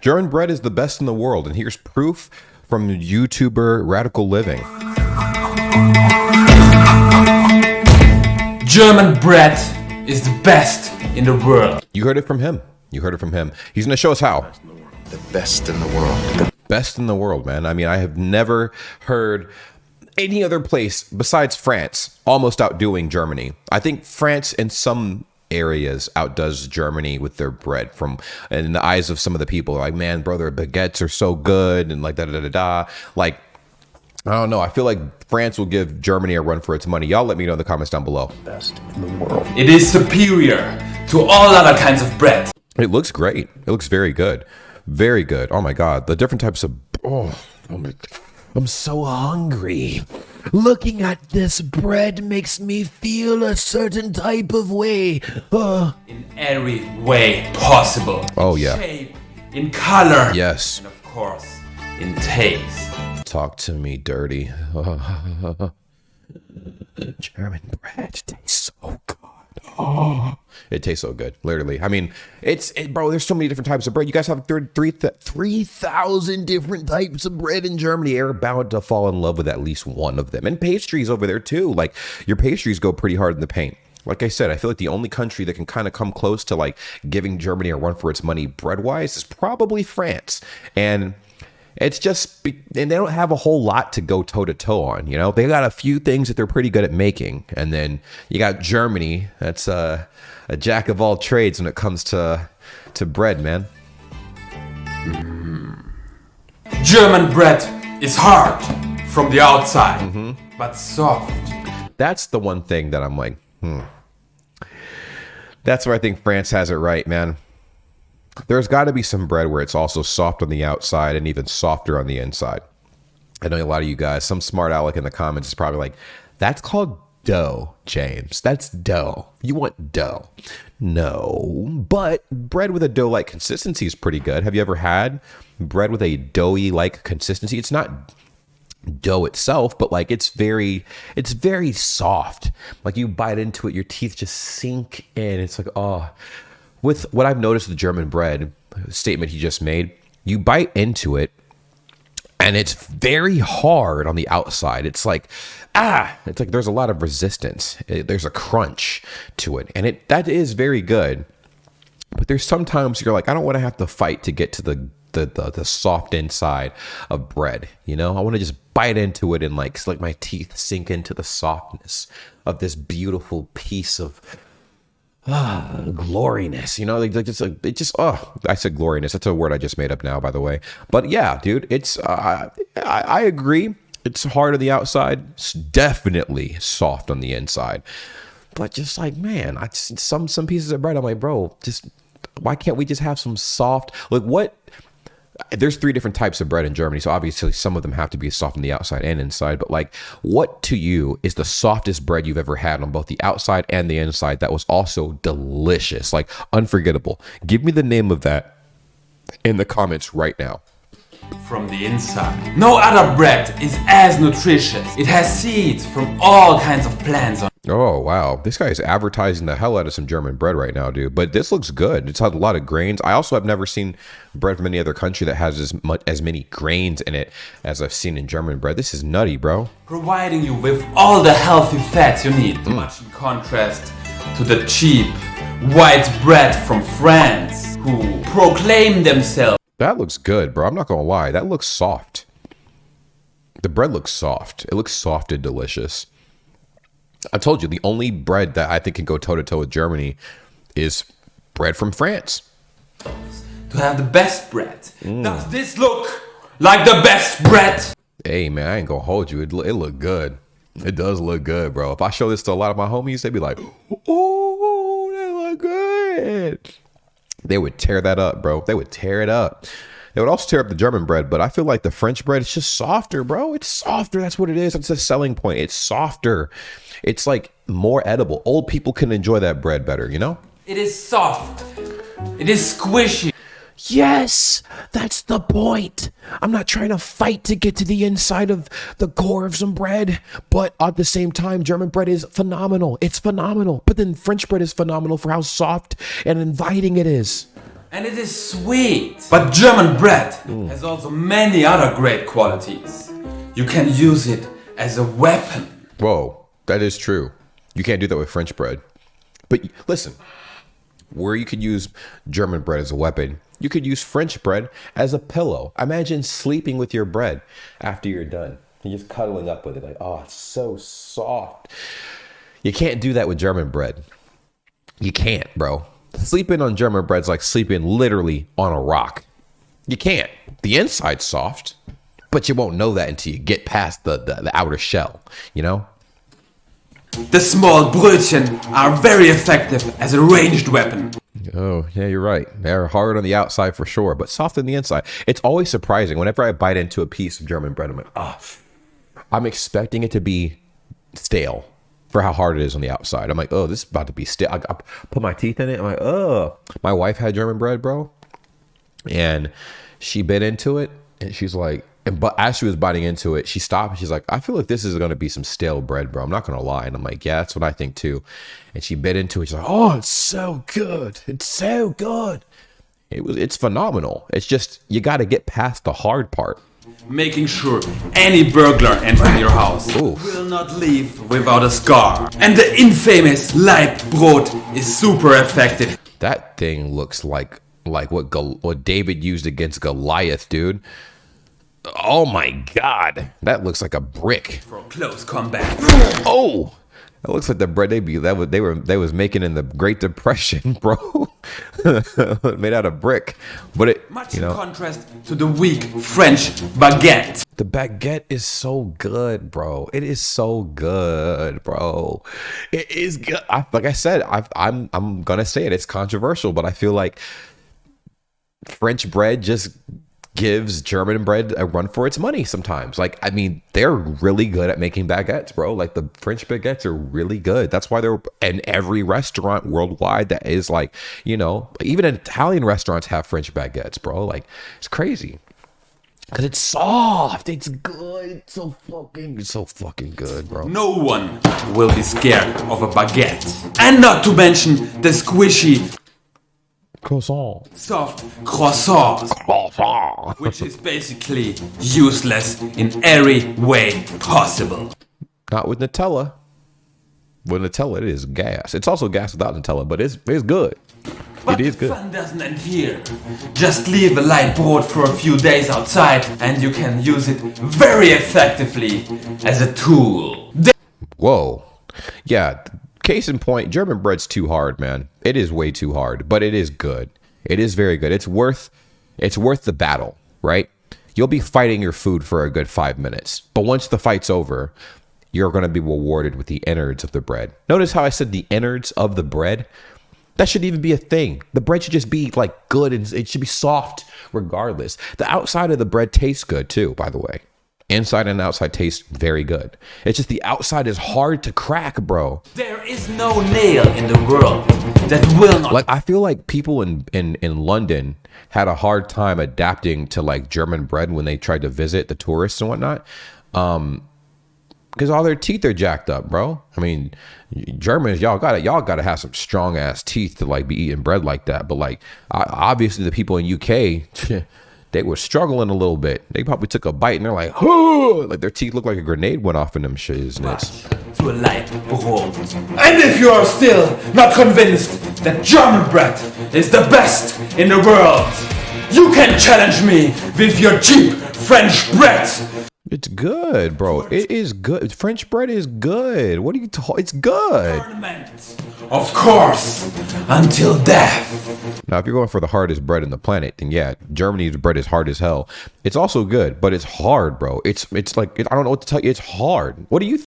German bread is the best in the world, and here's proof from YouTuber Radical Living. German bread is the best in the world. You heard it from him. You heard it from him. He's going to show us how. The best in the world. Best in the world, man. I mean, I have never heard any other place besides France almost outdoing Germany. I think France in some areas outdoes Germany with their bread. From in the eyes of some of the people, like, man, bro, their baguettes are so good, and like da da da da. Like, I don't know. I feel like France will give Germany a run for its money. Y'all let me know in the comments down below. Best in the world. It is superior to all other kinds of bread. It looks great. It looks very good. Very good. Oh my God. The different types of... Oh, I'm so hungry. Looking at this bread makes me feel a certain type of way. In every way possible. Oh, yeah. In shape, in color. Yes. And of course, in taste. Talk to me dirty. German bread tastes so good. Oh, it tastes so good, literally. I mean, bro, there's so many different types of bread. You guys have 3,000 different types of bread in Germany. You're bound to fall in love with at least one of them. And pastries over there too. Like, your pastries go pretty hard in the paint. Like I said, I feel like the only country that can kind of come close to like giving Germany a run for its money bread-wise is probably France. And it's just, and they don't have a whole lot to go toe to toe on, you know. They got a few things that they're pretty good at making, and then you got Germany. That's a jack of all trades when it comes to bread, man. German bread is hard from the outside, but soft. That's the one thing that I'm like, That's where I think France has it right, man. There's got to be some bread where it's also soft on the outside and even softer on the inside. I know a lot of you guys, some smart aleck in the comments is probably like, that's called dough, James. That's dough. You want dough. No, but bread with a dough-like consistency is pretty good. Have you ever had bread with a doughy-like consistency? It's not dough itself, but like it's very soft. Like you bite into it, your teeth just sink in. It's like, oh. With what I've noticed with the German bread statement he just made, you bite into it and it's very hard on the outside. It's like, it's like there's a lot of resistance. There's a crunch to it. And that is very good. But there's sometimes you're like, I don't want to have to fight to get to the soft inside of bread. You know, I want to just bite into it and like let my teeth sink into the softness of this beautiful piece of gloriness, you know, like it just I said gloriness. That's a word I just made up now, by the way. But yeah, dude, it's I agree. It's hard on the outside. It's definitely soft on the inside. But just like, man, some pieces of bread, I'm like, bro, just why can't we just have some soft? Like what? There's 3 different types of bread in Germany, so obviously some of them have to be soft on the outside and inside. But like, what to you is the softest bread you've ever had on both the outside and the inside that was also delicious, like unforgettable? Give me the name of that in the comments right now. From the inside. No other bread is as nutritious. It has seeds from all kinds of plants on. Oh, wow. This guy is advertising the hell out of some German bread right now, dude. But this looks good. It's had a lot of grains. I also have never seen bread from any other country that has as many grains in it as I've seen in German bread. This is nutty, bro. Providing you with all the healthy fats you need. Much in contrast to the cheap white bread from France, who proclaim themselves. That looks good, bro. I'm not gonna lie. That looks soft. The bread looks soft. It looks soft and delicious. I told you, the only bread that I think can go toe-to-toe with Germany is bread from France. To have the best bread. Does this look like the best bread? Hey, man, I ain't gonna hold you. It look good. It does look good, bro. If I show this to a lot of my homies, they'd be like, oh, that look good. They would tear that up, bro. They would tear it up. They would also tear up the German bread, but I feel like the French bread is just softer, bro. It's softer. That's what it is. That's a selling point. It's softer. It's like more edible. Old people can enjoy that bread better, you know? It is soft. It is squishy. Yes, that's the point. I'm not trying to fight to get to the inside of the core of some bread, but at the same time, German bread is phenomenal. It's phenomenal. But then French bread is phenomenal for how soft and inviting it is. And it is sweet. But German bread has also many other great qualities. You can use it as a weapon. Whoa, that is true. You can't do that with French bread. But listen, where you could use German bread as a weapon, you could use French bread as a pillow. Imagine sleeping with your bread after you're done. You're just cuddling up with it like, oh, it's so soft. You can't do that with German bread. You can't, bro. Sleeping on German bread's like sleeping literally on a rock. You can't. The inside's soft, but you won't know that until you get past the outer shell, you know? The small Brötchen are very effective as a ranged weapon. Oh, yeah, you're right. They're hard on the outside for sure, but soft on the inside. It's always surprising. Whenever I bite into a piece of German bread, I'm like, oh, I'm expecting it to be stale for how hard it is on the outside. I'm like, oh, this is about to be stale. I put my teeth in it. I'm like, oh. My wife had German bread, bro, and she bit into it, and she's like, but as she was biting into it, she stopped and she's like, I feel like this is going to be some stale bread, bro. I'm not going to lie. And I'm like, yeah, that's what I think too. And she bit into it. She's like, oh, it's so good. It's so good. It's phenomenal. It's just, you got to get past the hard part. Making sure any burglar entering your house will not leave without a scar. And the infamous Leibbrot is super effective. That thing looks like what David used against Goliath, dude. Oh my God, that looks like a brick for close combat. Oh, that looks like the bread they was making in the Great Depression, bro. Made out of brick, but it much in contrast to the weak French baguette. The baguette is so good, bro. It is so good, bro. It is good. Like I said, I'm gonna say it. It's controversial, but I feel like French bread just gives German bread a run for its money sometimes. Like, I mean, they're really good at making baguettes, bro. Like, the French baguettes are really good. That's why they're in every restaurant worldwide that is like, you know, even Italian restaurants have French baguettes, bro. Like, it's crazy. Because it's soft. It's good. It's so fucking good, bro. No one will be scared of a baguette. And not to mention the squishy croissant. Soft croissant, which is basically useless in every way possible. Not with Nutella. With Nutella, it is gas. It's also gas without Nutella, but it's good. But it is good. The fun doesn't end here. Just leave a Leibbrot for a few days outside, and you can use it very effectively as a tool. Whoa. Yeah. Case in point, German bread's too hard, man. It is way too hard, but it is good. It is very good. It's worth the battle, right? You'll be fighting your food for a good 5 minutes, but once the fight's over, you're going to be rewarded with the innards of the bread. Notice how I said the innards of the bread? That shouldn't even be a thing. The bread should just be like good, and it should be soft regardless. The outside of the bread tastes good too, by the way. Inside and outside taste very good. It's just the outside is hard to crack, bro. There is no nail in the world that will not. Like, I feel like people in London had a hard time adapting to like German bread when they tried to visit the tourists and whatnot. Because all their teeth are jacked up, bro. I mean, Germans, y'all gotta have some strong ass teeth to like be eating bread like that. But like, obviously the people in UK. They were struggling a little bit. They probably took a bite and they're like, oh, like their teeth look like a grenade went off in them shiznits. To a Leibbrot. And if you are still not convinced that German bread is the best in the world, you can challenge me with your cheap French bread. It's good, bro. It is good. French bread is good. What are you talking? It's good. Tournament. Of course, until death. Now, if you're going for the hardest bread in the planet, then yeah, Germany's bread is hard as hell. It's also good, but it's hard, bro. It's like, I don't know what to tell you. It's hard. What do you think?